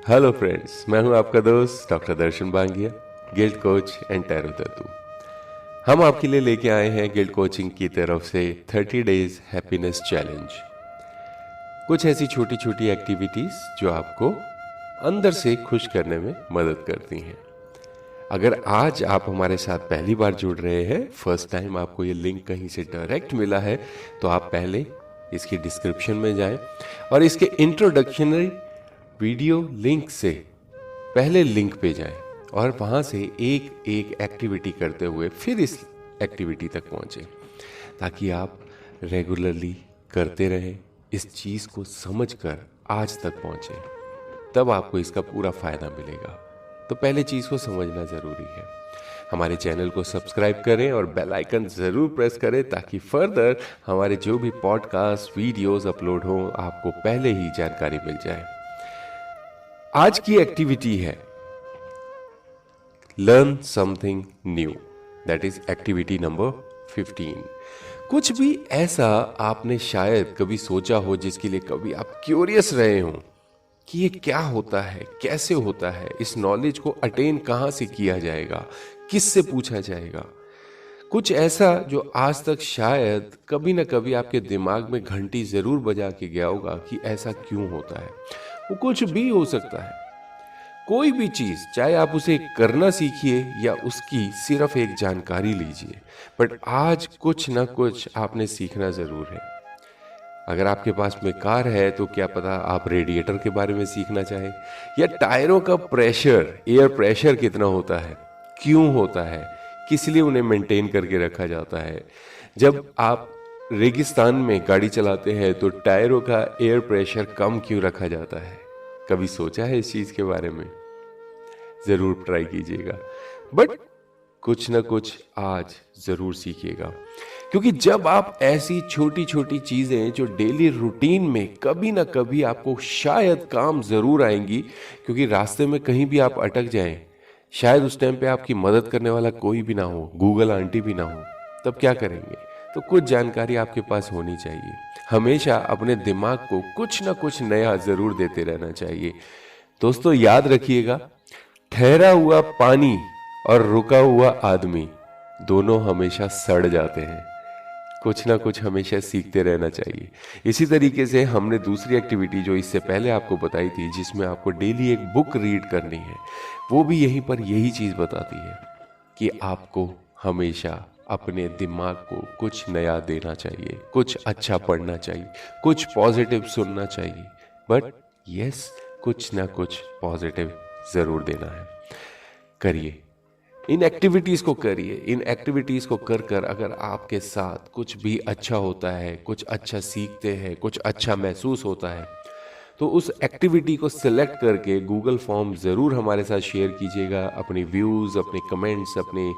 Hello friends, मैं हूं आपका दोस्त doctor Darshan Bangia, guild coach and tarot दत्तू। हम आपके लिए लेके आए हैं गिल्ड कोचिंग की तरफ से 30 डेज हैप्पीनेस चैलेंज। कुछ ऐसी छोटी छोटी एक्टिविटीज जो आपको अंदर से खुश करने में मदद करती हैं। अगर आज आप हमारे साथ पहली बार जुड़ रहे हैं, फर्स्ट टाइम आपको ये लिंक कहीं से डायरेक्ट मिला है, तो आप पहले इसकी डिस्क्रिप्शन में जाएं और इसके इंट्रोडक्शनरी वीडियो लिंक से पहले लिंक पे जाएं और वहां से एक एक एक्टिविटी करते हुए फिर इस एक्टिविटी तक पहुंचे, ताकि आप रेगुलरली करते रहें, इस चीज़ को समझकर आज तक पहुंचे, तब आपको इसका पूरा फायदा मिलेगा। तो पहले चीज़ को समझना ज़रूरी है। हमारे चैनल को सब्सक्राइब करें और बेल आइकन ज़रूर प्रेस करें, ताकि फर्दर हमारे जो भी पॉडकास्ट वीडियोस अपलोड हों आपको पहले ही जानकारी मिल जाए। आज की एक्टिविटी है learn something new, that is activity number 15। कुछ भी ऐसा आपने शायद कभी सोचा हो जिसके लिए कभी आप क्यूरियस रहे हो कि ये क्या होता है, कैसे होता है, इस नॉलेज को अटेन कहाँ से किया जाएगा, किससे पूछा जाएगा। कुछ ऐसा जो आज तक शायद कभी ना कभी आपके दिमाग में घंटी जरूर बजा के गया होगा कि ऐसा क्यों होता है। वो कुछ भी हो सकता है, कोई भी चीज, चाहे आप उसे करना सीखिए या उसकी सिर्फ एक जानकारी लीजिए, बट आज कुछ ना कुछ आपने सीखना जरूर है। अगर आपके पास में कार है तो क्या पता आप रेडिएटर के बारे में सीखना चाहें, या टायरों का प्रेशर, एयर प्रेशर कितना होता है, क्यों होता है, किस लिए उन्हें मेंटेन करके रखा जाता है। जब आप रेगिस्तान में गाड़ी चलाते हैं तो टायरों का एयर प्रेशर कम क्यों रखा जाता है, कभी सोचा है इस चीज के बारे में? जरूर ट्राई कीजिएगा, बट कुछ ना कुछ आज जरूर सीखिएगा, क्योंकि जब आप ऐसी छोटी छोटी चीजें जो डेली रूटीन में कभी ना कभी आपको शायद काम जरूर आएंगी, क्योंकि रास्ते में कहीं भी आप अटक जाएं, शायद उस टाइम पे आपकी मदद करने वाला कोई भी ना हो, गूगल आंटी भी ना हो, तब क्या करेंगे? तो कुछ जानकारी आपके पास होनी चाहिए। हमेशा अपने दिमाग को कुछ ना कुछ नया जरूर देते रहना चाहिए। दोस्तों याद रखिएगा, ठहरा हुआ पानी और रुका हुआ आदमी दोनों हमेशा सड़ जाते हैं। कुछ ना कुछ हमेशा सीखते रहना चाहिए। इसी तरीके से हमने दूसरी एक्टिविटी जो इससे पहले आपको बताई थी, जिसमें आपको डेली एक बुक रीड करनी है, वो भी यहीं पर यही चीज बताती है कि आपको हमेशा अपने दिमाग को कुछ नया देना चाहिए, कुछ अच्छा पढ़ना चाहिए, कुछ पॉजिटिव सुनना चाहिए, बट यस, कुछ ना कुछ पॉजिटिव जरूर देना है। करिए इन एक्टिविटीज को, करिए इन एक्टिविटीज को कर कर अगर आपके साथ कुछ भी अच्छा होता है, कुछ अच्छा सीखते हैं, कुछ अच्छा महसूस होता है, तो उस एक्टिविटी को सिलेक्ट करके गूगल फॉर्म ज़रूर हमारे साथ शेयर कीजिएगा। अपने व्यूज़, अपने कमेंट्स, अपने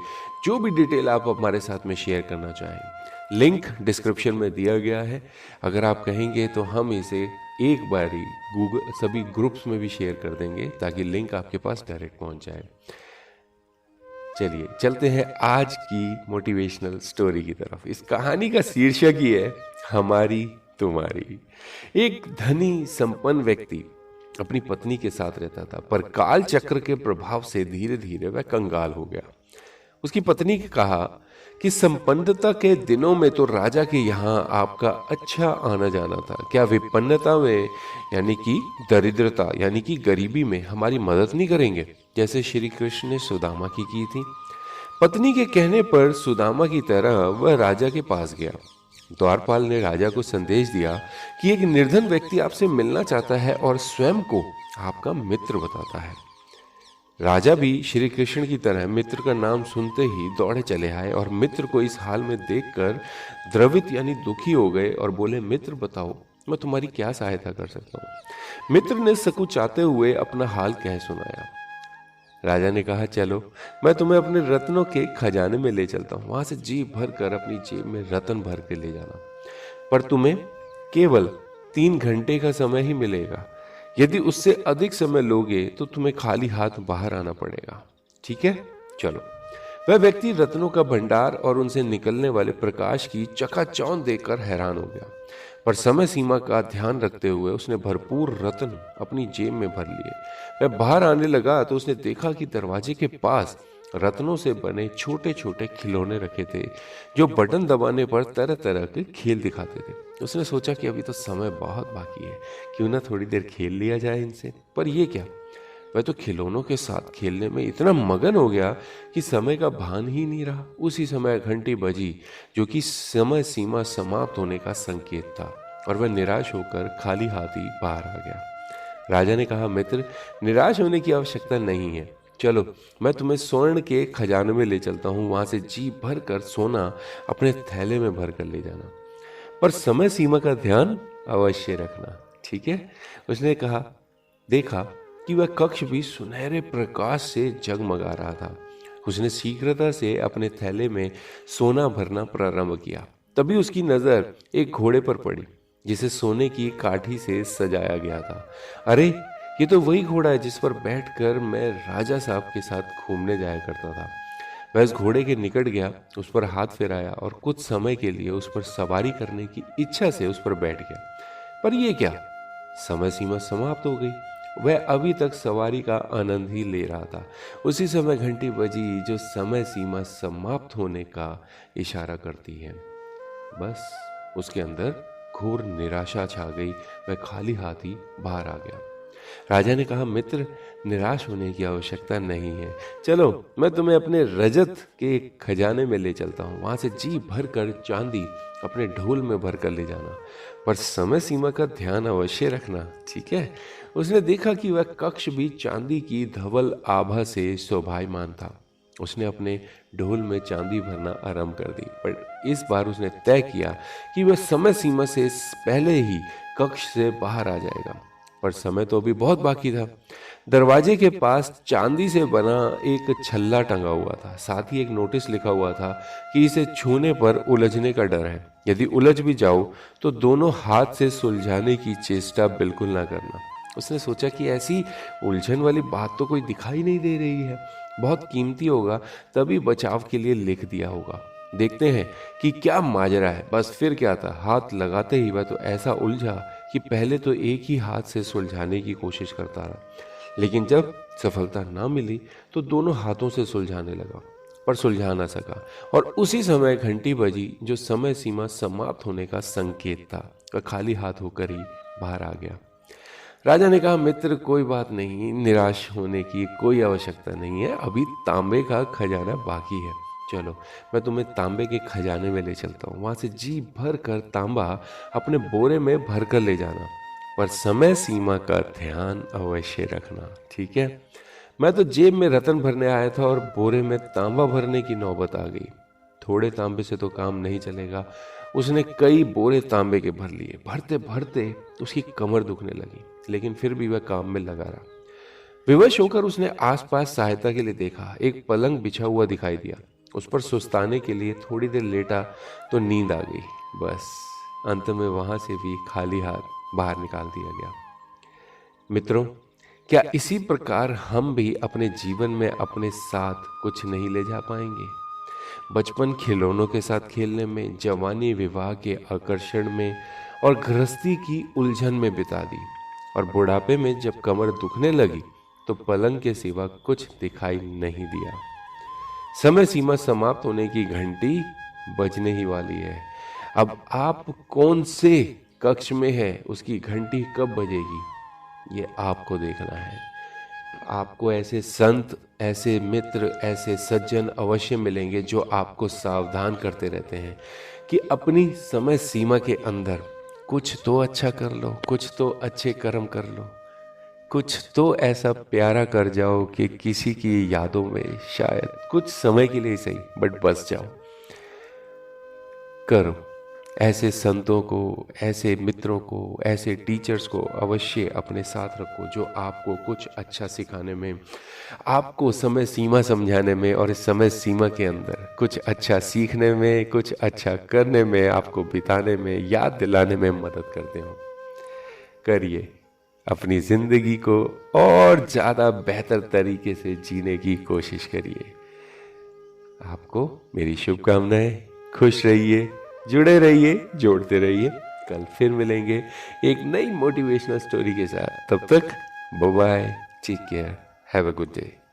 जो भी डिटेल आप हमारे साथ में शेयर करना चाहें, लिंक डिस्क्रिप्शन में दिया गया है। अगर आप कहेंगे तो हम इसे एक बारी गूगल सभी ग्रुप्स में भी शेयर कर देंगे, ताकि लिंक आपके पास डायरेक्ट पहुंच जाए। चलिए चलते हैं आज की मोटिवेशनल स्टोरी की तरफ। इस कहानी का शीर्षक ही है हमारी तुम्हारी। एक धनी संपन्न व्यक्ति अपनी पत्नी के साथ रहता था, पर काल चक्र के प्रभाव से धीरे धीरे वह कंगाल हो गया। उसकी पत्नी ने कहा कि संपन्नता के दिनों में तो राजा के यहाँ आपका अच्छा आना जाना था, क्या विपन्नता में यानी कि दरिद्रता यानी कि गरीबी में हमारी मदद नहीं करेंगे, जैसे श्री कृष्ण ने सुदामा की थी। पत्नी के कहने पर सुदामा की तरह वह राजा के पास गया। द्वारपाल ने राजा को संदेश दिया कि एक निर्धन व्यक्ति आपसे मिलना चाहता है और स्वयं को आपका मित्र बताता है। राजा भी श्री कृष्ण की तरह मित्र का नाम सुनते ही दौड़े चले आए और मित्र को इस हाल में देखकर द्रवित यानी दुखी हो गए और बोले, मित्र बताओ, मैं तुम्हारी क्या सहायता कर सकता हूँ। मित्र ने सकुचाते हुए अपना हाल कह सुनाया। राजा ने कहा, चलो मैं तुम्हें अपने रत्नों के खजाने में ले चलता हूँ, वहां से जी भर कर अपनी जेब में रत्न भर के ले जाना, पर तुम्हें केवल 3 घंटे का समय ही मिलेगा। यदि उससे अधिक समय लोगे तो तुम्हें खाली हाथ बाहर आना पड़ेगा, ठीक है? चलो। वह व्यक्ति रत्नों का भंडार और उनसे निकलने वाले प्रकाश की चकाचौंध देखकर हैरान हो गया, पर समय सीमा का ध्यान रखते हुए उसने भरपूर रत्न अपनी जेब में भर लिए। वह बाहर आने लगा तो उसने देखा कि दरवाजे के पास रत्नों से बने छोटे छोटे खिलौने रखे थे, जो बटन दबाने पर तरह तरह के खेल दिखाते थे। उसने सोचा कि अभी तो समय बहुत बाकी है, क्यों ना थोड़ी देर खेल लिया जाए इनसे। पर यह क्या, वह तो खिलौनों के साथ खेलने में इतना मगन हो गया कि समय का भान ही नहीं रहा। उसी समय घंटी बजी, जो कि समय सीमा समाप्त होने का संकेत था, और वह निराश होकर खाली हाथ ही बाहर आ गया। राजा ने कहा, मित्र, निराश होने की आवश्यकता नहीं है। चलो, मैं तुम्हें स्वर्ण के खजाने में ले चलता हूँ, वहां से जी भर कर सोना अपने थैले में भर कर ले जाना, पर समय सीमा का ध्यान अवश्य रखना, ठीक है? उसने कहा, देखा कि वह कक्ष भी सुनहरे प्रकाश से जगमगा रहा था। उसने शीघ्रता से अपने थैले में सोना भरना प्रारंभ किया। तभी उसकी नजर एक घोड़े पर पड़ी, जिसे सोने की काठी से सजाया गया था। अरे, ये तो वही घोड़ा है जिस पर बैठकर मैं राजा साहब के साथ घूमने जाया करता था। वह उस घोड़े के निकट गया, उस पर हाथ फेराया और कुछ समय के लिए उस पर सवारी करने की इच्छा से उस पर बैठ गया। पर यह क्या, समय सीमा समाप्त हो गई। वह अभी तक सवारी का आनंद ही ले रहा था। उसी समय घंटी बजी, जो समय सीमा समाप्त होने का इशारा करती है। बस उसके अंदर घोर निराशा छा गई। वह खाली हाथ ही बाहर आ गया। राजा ने कहा, मित्र, निराश होने की आवश्यकता नहीं है। चलो, मैं तुम्हें अपने रजत के खजाने में ले चलता हूँ, वहां से जी भर कर चांदी अपने ढोल में भर कर ले जाना, पर समय सीमा का ध्यान अवश्य रखना, ठीक है? उसने देखा कि वह कक्ष भी चांदी की धवल आभा से शोभायमान था। उसने अपने ढोल में चांदी भरना आरंभ कर दी, पर इस बार उसने तय किया कि वह समय सीमा से पहले ही कक्ष से बाहर आ जाएगा। पर समय तो अभी बहुत बाकी था। दरवाजे के पास चांदी से बना एक छल्ला टंगा हुआ था। साथ ही एक नोटिस लिखा हुआ था कि इसे छूने पर उलझने का डर है। यदि उलझ भी जाओ तो दोनों हाथ से सुलझाने की चेष्टा बिल्कुल ना करना। उसने सोचा कि ऐसी उलझन वाली बात तो कोई दिखाई नहीं दे रही है, बहुत कीमती होगा, तभी बचाव के लिए लिख दिया होगा। देखते हैं कि क्या माजरा है। बस फिर क्या था, हाथ लगाते ही वह तो ऐसा उलझा कि पहले तो एक ही हाथ से सुलझाने की कोशिश करता रहा, लेकिन जब सफलता ना मिली तो दोनों हाथों से सुलझाने लगा, पर सुलझा ना सका। और उसी समय घंटी बजी, जो समय सीमा समाप्त होने का संकेत था। वह खाली हाथ होकर ही बाहर आ गया। राजा ने कहा, मित्र, कोई बात नहीं, निराश होने की कोई आवश्यकता नहीं है। अभी तांबे का खजाना बाकी है। चलो, मैं तुम्हें तांबे के खजाने में ले चलता हूँ, वहां से जी भर कर तांबा अपने बोरे में भर कर ले जाना, पर समय सीमा का ध्यान अवश्य रखना, ठीक है? मैं तो जेब में रत्न भरने आया था और बोरे में तांबा भरने की नौबत आ गई। थोड़े तांबे से तो काम नहीं चलेगा। उसने कई बोरे तांबे के भर लिए। भरते भरते उसकी कमर दुखने लगी, लेकिन फिर भी वह काम में लगा रहा। विवश होकर उसने आसपास सहायता के लिए देखा। एक पलंग बिछा हुआ दिखाई दिया। उस पर सुस्ताने के लिए थोड़ी देर लेटा तो नींद आ गई। बस अंत में वहां से भी खाली हाथ बाहर निकाल दिया गया। मित्रों, क्या इसी प्रकार हम भी अपने जीवन में अपने साथ कुछ नहीं ले जा पाएंगे? बचपन खिलौनों के साथ खेलने में, जवानी विवाह के आकर्षण में और गृहस्थी की उलझन में बिता दी, और बुढ़ापे में जब कमर दुखने लगी तो पलंग के सिवा कुछ दिखाई नहीं दिया। समय सीमा समाप्त होने की घंटी बजने ही वाली है। अब आप कौन से कक्ष में हैं, उसकी घंटी कब बजेगी, ये आपको देखना है। आपको ऐसे संत, ऐसे मित्र, ऐसे सज्जन अवश्य मिलेंगे जो आपको सावधान करते रहते हैं कि अपनी समय सीमा के अंदर कुछ तो अच्छा कर लो, कुछ तो अच्छे कर्म कर लो, कुछ तो ऐसा प्यारा कर जाओ कि किसी की यादों में शायद कुछ समय के लिए सही बट बस जाओ। करो। ऐसे संतों को, ऐसे मित्रों को, ऐसे टीचर्स को अवश्य अपने साथ रखो जो आपको कुछ अच्छा सिखाने में, आपको समय सीमा समझाने में और इस समय सीमा के अंदर कुछ अच्छा सीखने में, कुछ अच्छा करने में, आपको बिताने में, याद दिलाने में मदद करते हो। करिए, अपनी जिंदगी को और ज़्यादा बेहतर तरीके से जीने की कोशिश करिए। आपको मेरी शुभकामनाएं। खुश रहिए, जुड़े रहिए, जोड़ते रहिए। कल फिर मिलेंगे एक नई मोटिवेशनल स्टोरी के साथ। तब तक bye bye, take care, have a good day.